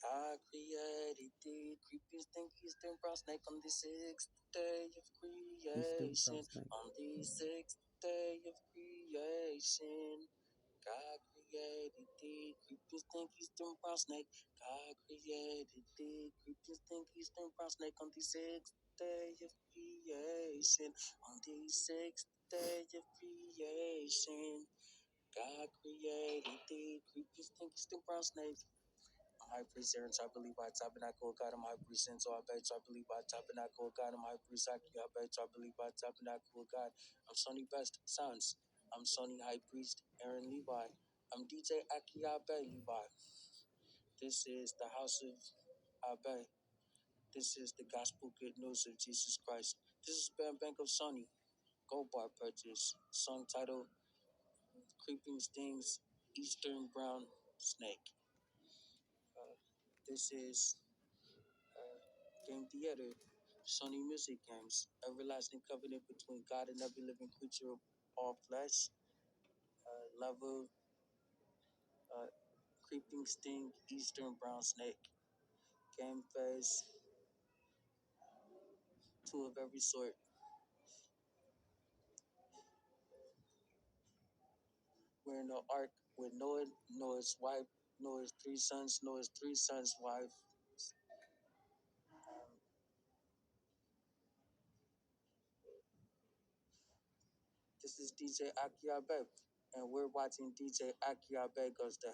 God created the creepiest, stinkiest, and brown snake on the sixth day of creation. On the sixth day of creation, God created the creepiest, stinkiest, and brown snake. God created the creepiest, stinkiest, and brown snake on the sixth day of creation. On the sixth day of creation, God created the creepiest, stinkiest, and brown snake. I'm high priest Aaron, I believe I tabernacle God. I'm high priest Enzo, I bet I believe I tabernacle God. I'm high priest Aki, I bet I believe I tabernacle God. I'm Sonny Best Sons. I'm Sonny High Priest Aaron Levi. I'm DJ Aki Abe Levi. This is the house of Abe. This is the gospel good news of Jesus Christ. This is Bam Bank of Sonny. Gold bar purchase. Song title Creeping Stings Eastern Brown Snake. This is Game Theater, Sony Music Games, Everlasting Covenant between God and every living creature of all flesh, Level, Creeping Sting, Eastern Brown Snake, Game Phase, 2 of every sort. We're in the ark with Noah, Noah's wife, Noah's 3 sons, Noah's 3 sons' wife. This is DJ Akiabe, and we're watching DJ Akiabe Goes to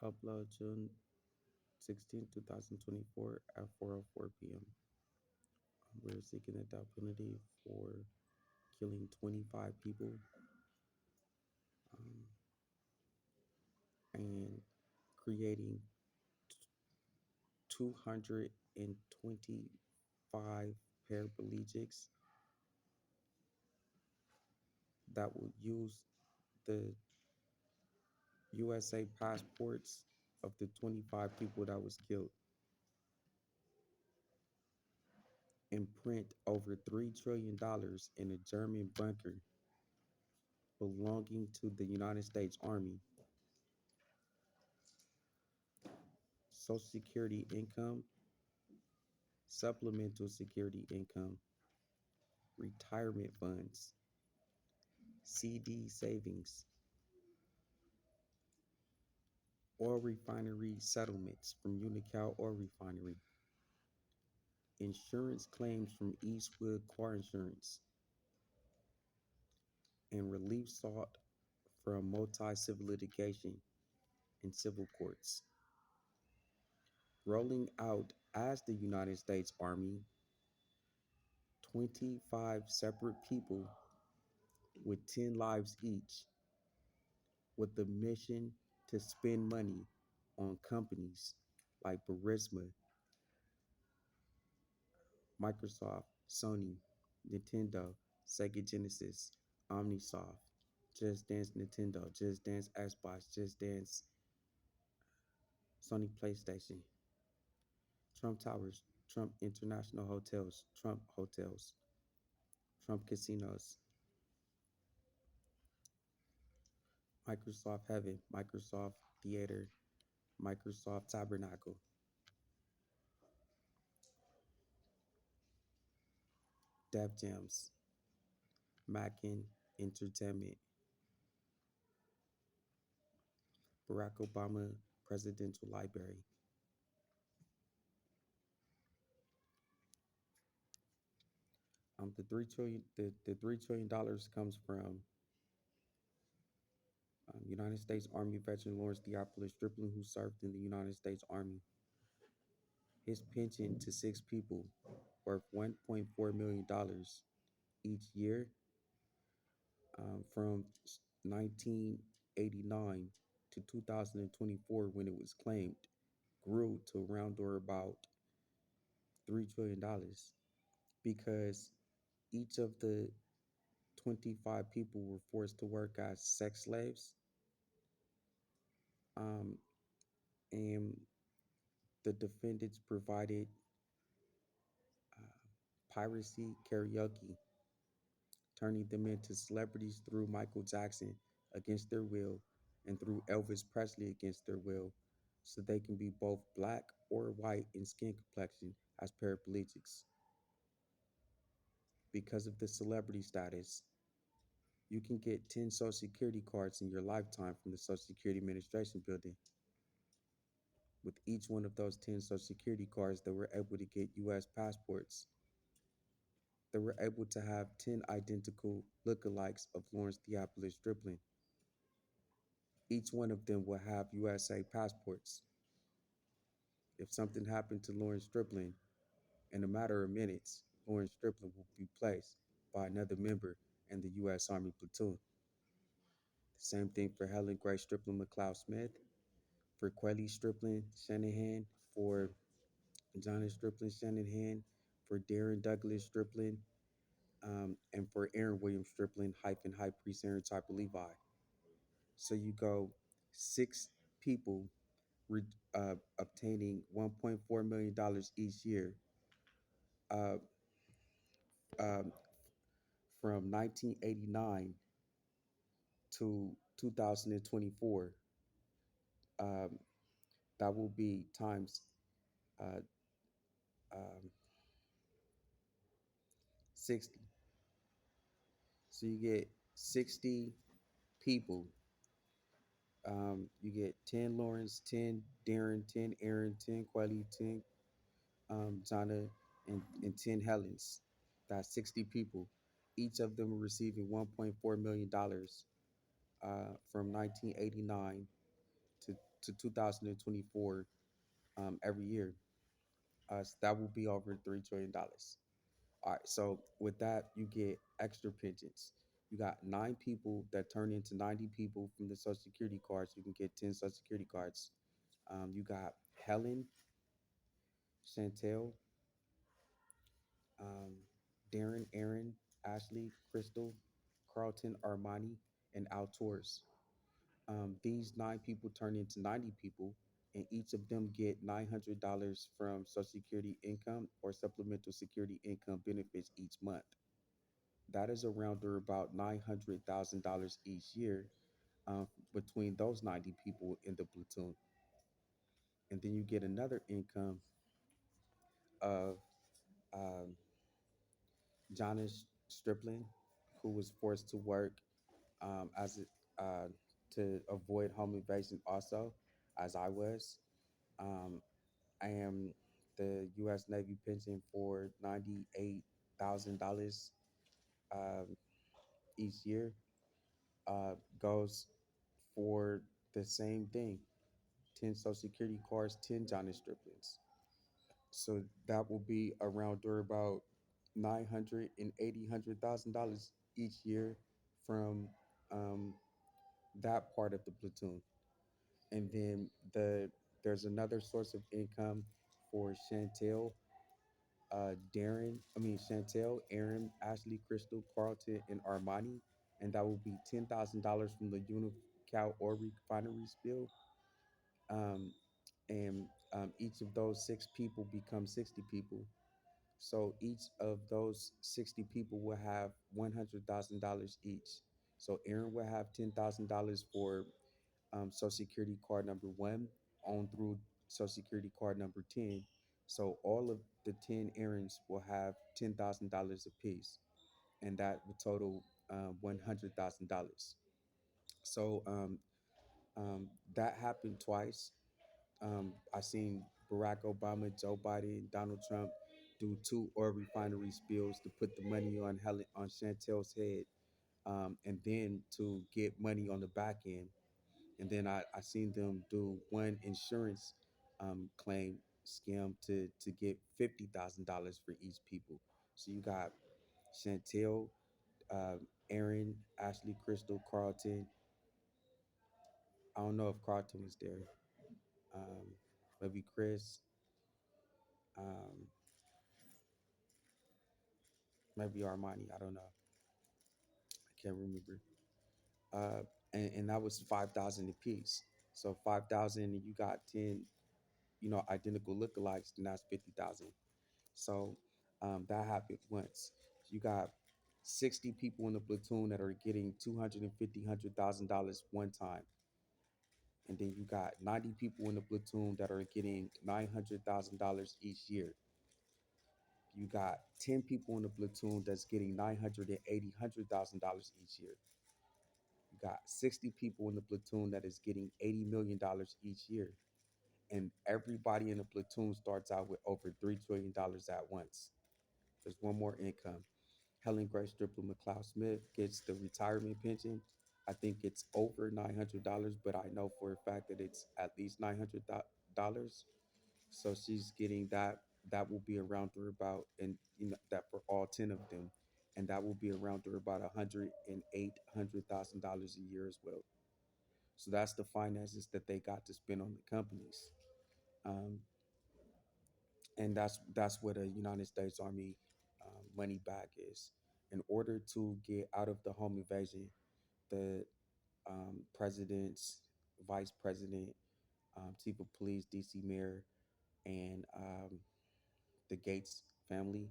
Heaven. Upload June 16, 2024 at 4:04 p.m. We're seeking the death penalty for killing 25 people and creating 225 paraplegics that will use the USA passports of the 25 people that was killed and print over $3 trillion in a German bunker belonging to the United States Army. Social Security income, supplemental security income, retirement funds, CD savings, oil refinery settlements from Unocal Oil Refinery, insurance claims from Eastwood Car Insurance, and relief sought from multi-civil litigation in civil courts. Rolling out as the United States Army, 25 separate people with 10 lives each, with the mission to spend money on companies like Burisma, Microsoft, Sony, Nintendo, Sega Genesis, Omnisoft, Just Dance Nintendo, Just Dance Xbox, Just Dance Sony PlayStation, Trump Towers, Trump International Hotels, Trump Hotels, Trump Casinos, Microsoft Heaven, Microsoft Theater, Microsoft Tabernacle, Def Jams, Mackin Entertainment, Barack Obama Presidential Library. The $3 trillion comes from United States Army veteran Lawrence Theophilus Striplin, who served in the United States Army. His pension to 6 people, worth $1.4 million each year, from 1989 to 2024, when it was claimed, grew to around or about $3 trillion, because each of the 25 people were forced to work as sex slaves. And the defendants provided piracy karaoke, turning them into celebrities through Michael Jackson, against their will and threw Elvis Presley against their will so they can be both black or white in skin complexion as paraplegics. Because of the celebrity status, you can get 10 Social Security cards in your lifetime from the Social Security Administration building. With each one of those 10 Social Security cards, they were able to get U.S. passports. They were able to have 10 identical lookalikes of Lawrence Theophilus Striplin. Each one of them will have USA passports. If something happened to Lawrence Striplin, in a matter of minutes, Lawrence Striplin will be placed by another member in the U.S. Army platoon. The same thing for Helen Grace Striplin McLeod Smith, for Quelly Striplin Shanahan, for Johnny Striplin Shanahan, for Darren Douglas Striplin, and for Aaron Williams Striplin hyphen High Priest Aaron Type of Levi. So you go 6 people obtaining $1.4 million each year uh, um, from 1989 to 2024. Um, that will be times uh, um, 60. So you get 60 people. You get 10 Lawrence, 10 Darren, 10 Aaron, 10 Quelly, 10 Jonna, and 10 Helens. That's 60 people. Each of them are receiving $1.4 million from 1989 to 2024 every year. So that will be over $3 trillion. All right, so with that, you get extra pensions. You got 9 people that turn into 90 people from the Social Security cards. You can get 10 Social Security cards. You got Helen, Shantell, um, Darren, Aaron, Ashley, Crystal, Carlton, Armani, and Altours. These 9 people turn into 90 people, and each of them get $900 from Social Security income or supplemental security income benefits each month. That is around or about $900,000 each year between those 90 people in the platoon. And then you get another income of um, Jonas Striplin, who was forced to work as to avoid home invasion also, as I was. Um, I am the U.S. Navy pension for $98,000 um, each year goes for the same thing: 10 Social Security cards, 10 Johnny Striplins. So that will be around or about 900 and $800,000 each year from um, that part of the platoon. And then there's another source of income for Shantell, Aaron, Ashley, Crystal, Carlton, and Armani, and that will be $10,000 from the Unical Oil Refinery spill. Um, and each of those 6 people become 60 people. So each of those 60 people will have $100,000 each. So Aaron will have $10,000 for Social Security card number 1 on through Social Security card number 10. So all of the 10 errands will have $10,000 apiece, and that will total $100,000. So that happened twice. I seen Barack Obama, Joe Biden, Donald Trump do 2 oil refinery spills to put the money on Chantell's head, and then to get money on the back end. And then I seen them do one insurance claim scam to get $50,000 for each people. So you got Shantell, Aaron, Ashley, Crystal, Carlton. I don't know if Carlton was there. Um, Maybe Chris. Um, Maybe Armani. I don't know. I can't remember. Uh, and that was 5,000 apiece. So 5,000, and you got 10, identical lookalikes. Then that's 50,000. So that happened once. You got 60 people in the platoon that are getting $250,000 one time, and then you got 90 people in the platoon that are getting $900,000 each year. You got 10 people in the platoon that's getting $980,000 each year. You got 60 people in the platoon that is getting $80 million each year, and everybody in the platoon starts out with over $3 trillion at once. There's one more income. Helen Grace Striplin McLeod Smith gets the retirement pension. I think it's over $900, but I know for a fact that it's at least $900. So she's getting that. That will be around her about, and that for all 10 of them, and that will be around her about $108,000 a year as well. So that's the finances that they got to spend on the companies. Um, and that's what a United States Army money back is. In order to get out of the home invasion, the president's vice president, chief of police, DC mayor, and the Gates family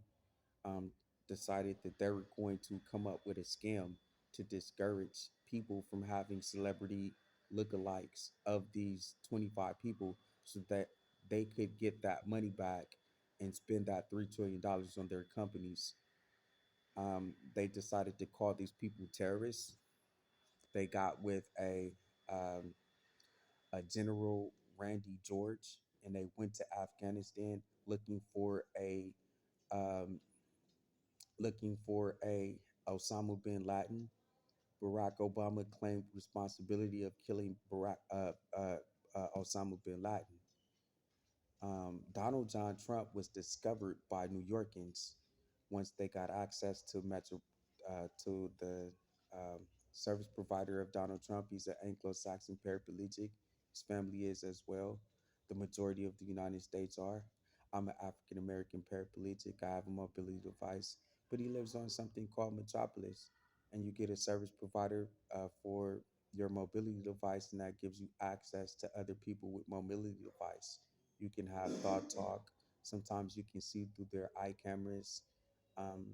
um, decided that they were going to come up with a scam to discourage people from having celebrity lookalikes of these 25 people so that they could get that money back and spend that $3 trillion on their companies. They decided to call these people terrorists. They got with um, a General Randy George, and they went to Afghanistan um, looking for a Osama bin Laden. Barack Obama claimed responsibility of killing Osama bin Laden. Donald John Trump was discovered by New Yorkers once they got access to to the um, service provider of Donald Trump. He's an Anglo-Saxon paraplegic. His family is as well. The majority of the United States are. I'm an African American paraplegic. I have a mobility device, but he lives on something called Metropolis, and you get a service provider for your mobility device, and that gives you access to other people with mobility device. You can have thought talk. Sometimes you can see through their eye cameras, um,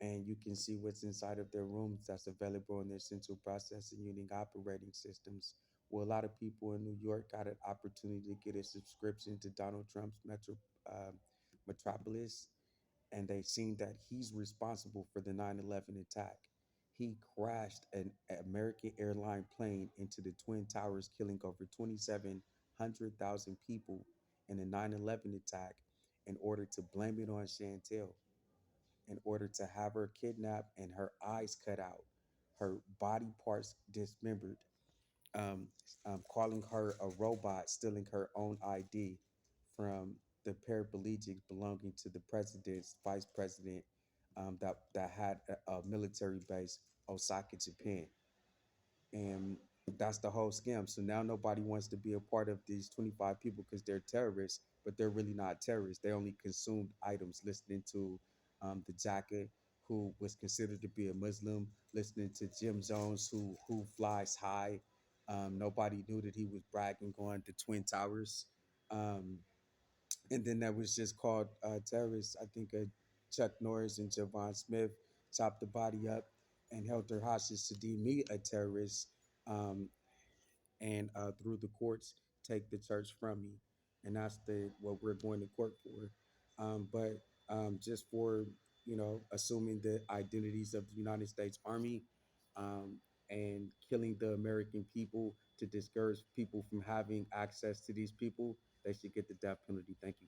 and you can see what's inside of their rooms that's available in their central processing unit operating systems. Well, a lot of people in New York got an opportunity to get a subscription to Donald Trump's Metropolis, and they seen that he's responsible for the 9/11 attack. He crashed an American airline plane into the Twin Towers, killing over 2,700,000 people in the 9/11 attack in order to blame it on Shantell, in order to have her kidnapped and her eyes cut out, her body parts dismembered, um, calling her a robot, stealing her own ID from the paraplegic belonging to the president's vice president that had a military base, Osaka, Japan. And that's the whole scam. So now nobody wants to be a part of these 25 people because they're terrorists, but they're really not terrorists. They only consumed items, listening to the Jacka, who was considered to be a Muslim, listening to Jim Jones, who flies high. Nobody knew that he was bragging on the Twin Towers. Um, and then that was just called terrorists. I think Chuck Norris and Javon Smith chopped the body up and held her hostage to deem me a terrorist, um, and through the courts take the church from me, and that's the what we're going to court for. But just for assuming the identities of the United States Army, um, and killing the American people to discourage people from having access to these people, they should get the death penalty. Thank you.